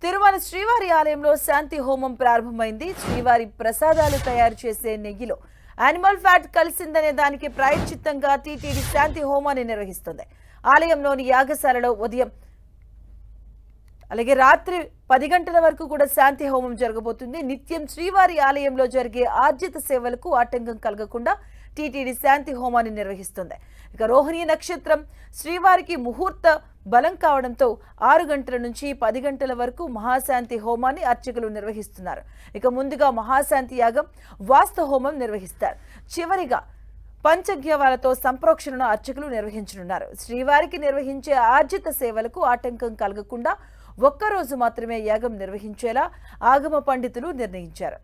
తిరుమల శ్రీవారి ఆలయంలో శాంతి హోమం ప్రారంభమైంది. శ్రీవారి ప్రసాదాలు తయారు చేసే నెయ్యిలో యానిమల్ ఫ్యాట్ కలిసిందనే దానికి ప్రాయశ్చిత్తంగా టీటీడీ శాంతి హోమాన్ని నిర్వహిస్తుంది. ఆలయంలోని యాగశాలలో ఉదయం అలాగే రాత్రి 10 గంటల వరకు కూడా శాంతి హోమం జరగబోతుంది. నిత్యం శ్రీవారి ఆలయంలో జరిగే ఆర్జిత సేవలకు ఆటంకం కలగకుండా టీటీడీ శాంతి హోమాన్ని నిర్వహిస్తుంది. ఇక రోహిణి నక్షత్రం శ్రీవారికి ముహూర్త బలం కావడంతో 6 గంటల నుంచి 10 గంటల వరకు మహాశాంతి హోమాన్ని అర్చకులు నిర్వహిస్తున్నారు. ఇక ముందుగా మహాశాంతి యాగం, వాస్తు హోమం నిర్వహిస్తారు. చివరిగా పంచజ్ఞవాలతో సంప్రోక్షణను అర్చకులు నిర్వహించనున్నారు. శ్రీవారికి నిర్వహించే ఆర్జిత సేవలకు ఆటంకం కలగకుండా ఒక్కరోజు మాత్రమే యాగం నిర్వహించేలా ఆగమ పండితులు నిర్ణయించారు.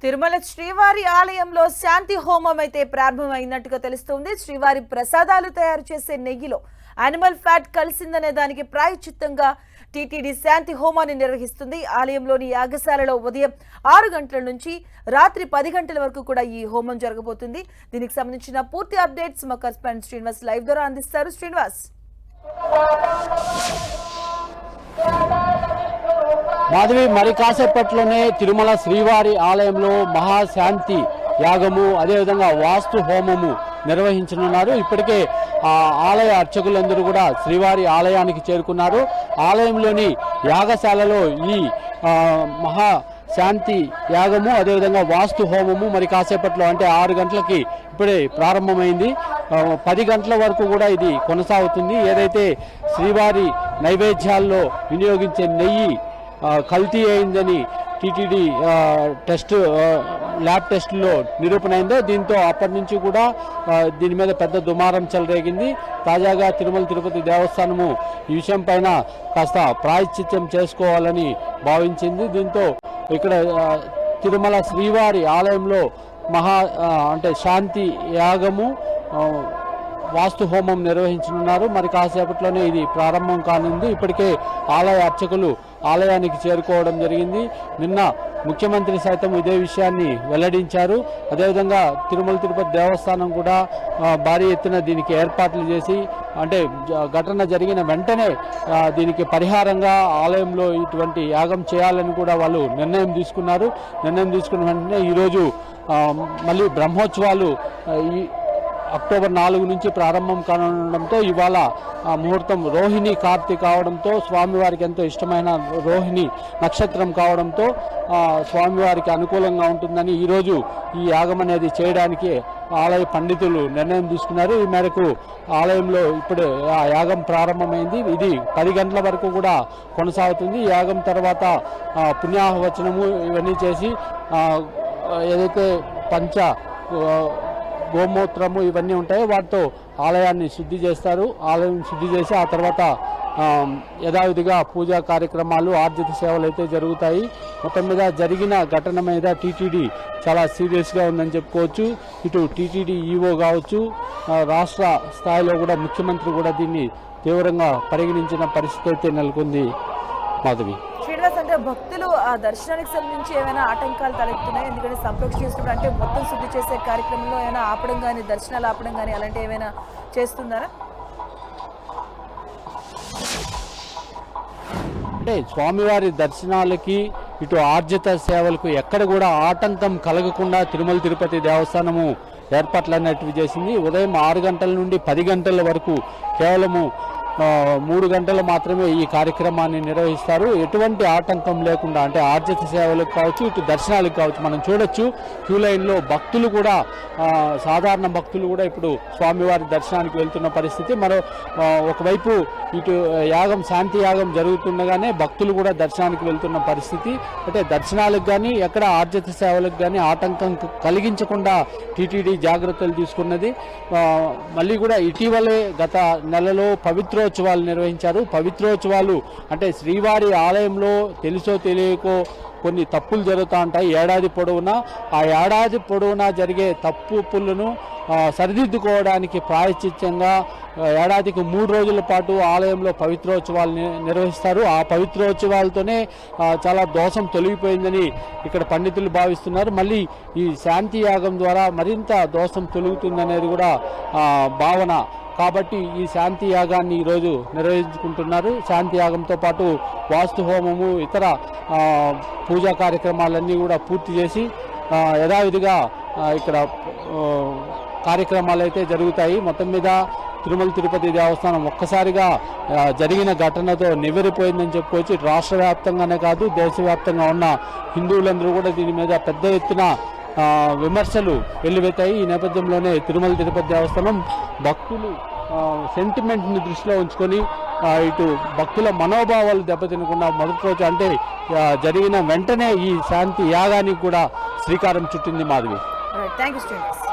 తిరుమల శ్రీవారి ఆలయంలో శాంతి హోమం అయితే ప్రారంభమైనట్టుగా తెలుస్తోంది. శ్రీవారి ప్రసాదాలు తయారు చేసే నెయ్యిలో యానిమల్ ఫ్యాట్ కలిసిందనే దానికి ప్రాయశ్చిత్తంగా టీటీడీ శాంతి హోమాన్ని నిర్వహిస్తుంది. ఆలయంలోని యాగశాలలో ఉదయం 6 గంటల నుంచి రాత్రి 10 గంటల వరకు కూడా ఈ హోమం జరగబోతుంది. దీనికి సంబంధించిన పూర్తి అప్డేట్స్ మా కరెస్పాండెంట్ శ్రీనివాస్ లైవ్ ద్వారా అందిస్తారు. శ్రీనివాస్. మాధవి, మరి కాసేపట్లోనే తిరుమల శ్రీవారి ఆలయంలో మహాశాంతి యాగము, అదేవిధంగా వాస్తు హోమము నిర్వహించనున్నారు. ఇప్పటికే ఆలయ అర్చకులందరూ కూడా శ్రీవారి ఆలయానికి చేరుకున్నారు. ఆలయంలోని యాగశాలలో ఈ మహాశాంతి యాగము, అదేవిధంగా వాస్తు హోమము మరి కాసేపట్లో అంటే 6 గంటలకి ఇప్పుడే ప్రారంభమైంది. 10 గంటల వరకు కూడా ఇది కొనసాగుతుంది. ఏదైతే శ్రీవారి నైవేద్యాల్లో వినియోగించే నెయ్యి కల్తీ అయిందని టీటీడీ ల్యాబ్ టెస్టులో నిరూపణ అయిందో, దీంతో అప్పటి నుంచి కూడా దీని మీద పెద్ద దుమారం చెలరేగింది. తాజాగా తిరుమల తిరుపతి దేవస్థానము ఈ విషయం పైన కాస్త ప్రాయశ్చిత్యం చేసుకోవాలని భావించింది. దీంతో ఇక్కడ తిరుమల శ్రీవారి ఆలయంలో అంటే శాంతి యాగము, వాస్తు హోమం నిర్వహించనున్నారు. మరి కాసేపట్లోనే ఇది ప్రారంభం కానుంది. ఇప్పటికే ఆలయ అర్చకులు ఆలయానికి చేరుకోవడం జరిగింది. నిన్న ముఖ్యమంత్రి సైతం ఇదే విషయాన్ని వెల్లడించారు. అదేవిధంగా తిరుమల తిరుపతి దేవస్థానం కూడా భారీ ఎత్తున దీనికి ఏర్పాట్లు చేసి, అంటే ఘటన జరిగిన వెంటనే దీనికి పరిహారంగా ఆలయంలో ఇటువంటి యాగం చేయాలని కూడా వాళ్ళు నిర్ణయం తీసుకున్నారు. నిర్ణయం తీసుకున్న వెంటనే ఈరోజు మళ్ళీ బ్రహ్మోత్సవాలు అక్టోబర్ 4 నుంచి ప్రారంభం కానుండడంతో ఇవాళ ముహూర్తం రోహిణి కార్తీ కావడంతో, స్వామివారికి ఎంతో ఇష్టమైన రోహిణి నక్షత్రం కావడంతో స్వామివారికి అనుకూలంగా ఉంటుందని ఈరోజు ఈ యాగం అనేది చేయడానికి ఆలయ పండితులు నిర్ణయం తీసుకున్నారు. ఈ మేరకు ఆలయంలో ఇప్పుడే ఆ యాగం ప్రారంభమైంది. ఇది 10 గంటల వరకు కూడా కొనసాగుతుంది. ఈ యాగం తర్వాత పుణ్యాహవచనము ఇవన్నీ చేసి ఏదైతే గోమూత్రము ఇవన్నీ ఉంటాయో వాటితో ఆలయాన్ని శుద్ధి చేస్తారు. ఆలయం శుద్ధి చేసి ఆ తర్వాత యథావిధిగా పూజా కార్యక్రమాలు, ఆర్జిత సేవలు అయితే జరుగుతాయి. మొత్తం మీద జరిగిన ఘటన మీద టీటీడీ చాలా సీరియస్గా ఉందని చెప్పుకోవచ్చు. ఇటు టీటీడీ ఈవో కావచ్చు, రాష్ట్ర స్థాయిలో కూడా ముఖ్యమంత్రి కూడా దీన్ని తీవ్రంగా పరిగణించిన పరిస్థితి అయితే నెలకొంది. మాధవి, శ్రీనివాస్, అంటే భక్తులు ఆ దర్శనానికి సంబంధించి ఏమైనా ఆటంకాలు తలెత్తున్నాయి? ఎందుకంటే సంప్రోక్షణ చేస్తున్నప్పుడు అంటే మొత్తం శుద్ధి చేసే కార్యక్రమంలో ఏమైనా ఆపడం కానీ, దర్శనాలు ఆపడం కానీ అలాంటి ఏమైనా చేస్తున్నారా? అంటే స్వామివారి దర్శనాలకి, ఇటు ఆర్జిత సేవలకు ఎక్కడ కూడా ఆటంకం కలగకుండా తిరుమల తిరుపతి దేవస్థానము ఏర్పాట్లన్నట్టు చేసింది. ఉదయం 6 గంటల నుండి 10 గంటల వరకు కేవలము 3 గంటలు మాత్రమే ఈ కార్యక్రమాన్ని నిర్వహిస్తారు. ఎటువంటి ఆటంకం లేకుండా, అంటే ఆర్జిత సేవలకు కావచ్చు, ఇటు దర్శనాలకు కావచ్చు. మనం చూడొచ్చు క్యూ లైన్లో భక్తులు కూడా, సాధారణ భక్తులు కూడా ఇప్పుడు స్వామివారి దర్శనానికి వెళ్తున్న పరిస్థితి. ఒకవైపు ఇటు యాగం, శాంతి యాగం జరుగుతుండగానే భక్తులు కూడా దర్శనానికి వెళ్తున్న పరిస్థితి. అంటే దర్శనాలకు కానీ ఎక్కడ ఆర్జిత సేవలకు కానీ ఆటంకం కలిగించకుండా టీటీడీ జాగ్రత్తలు తీసుకున్నది. మళ్ళీ కూడా ఇటీవలే గత నెలలో పవిత్రోత్సవాలు నిర్వహించారు. పవిత్రోత్సవాలు అంటే శ్రీవారి ఆలయంలో తెలుసో తెలియకో కొన్ని తప్పులు జరుగుతూ ఉంటాయి ఏడాది పొడవునా. ఆ ఏడాది పొడవునా జరిగే తప్పులను సరిదిద్దుకోవడానికి ప్రాయశ్చిత్తంగా ఏడాదికి 3 రోజుల పాటు ఆలయంలో పవిత్రోత్సవాలు నిర్వహిస్తారు. ఆ పవిత్రోత్సవాలతోనే చాలా దోషం తొలగిపోయిందని ఇక్కడ పండితులు భావిస్తున్నారు. మళ్ళీ ఈ శాంతి యాగం ద్వారా మరింత దోషం తొలుగుతుందనేది కూడా భావన. కాబట్టి ఈ శాంతి యాగాన్ని ఈరోజు నిర్వహించుకుంటున్నారు. శాంతి యాగంతో పాటు వాస్తు హోమము, ఇతర పూజా కార్యక్రమాలన్నీ కూడా పూర్తి చేసి యథావిధిగా ఇక్కడ కార్యక్రమాలు అయితే జరుగుతాయి. మొత్తం మీద తిరుమల తిరుపతి దేవస్థానం ఒక్కసారిగా జరిగిన ఘటనతో నివ్వెరపోయిందని చెప్పుకోవచ్చు. రాష్ట్ర వ్యాప్తంగానే కాదు, దేశవ్యాప్తంగా ఉన్న హిందువులందరూ కూడా దీని మీద పెద్ద ఎత్తున విమర్శలు వెల్లువెత్తాయి. ఈ నేపథ్యంలోనే తిరుమల తిరుపతి దేవస్థానం భక్తులు సెంటిమెంట్ని దృష్టిలో ఉంచుకొని ఇటు భక్తుల మనోభావాలు దెబ్బతినకుండా మొదటి రోజు అంటే జరిగిన వెంటనే ఈ శాంతి యాగానికి కూడా శ్రీకారం చుట్టింది. మాధవి. Thank you.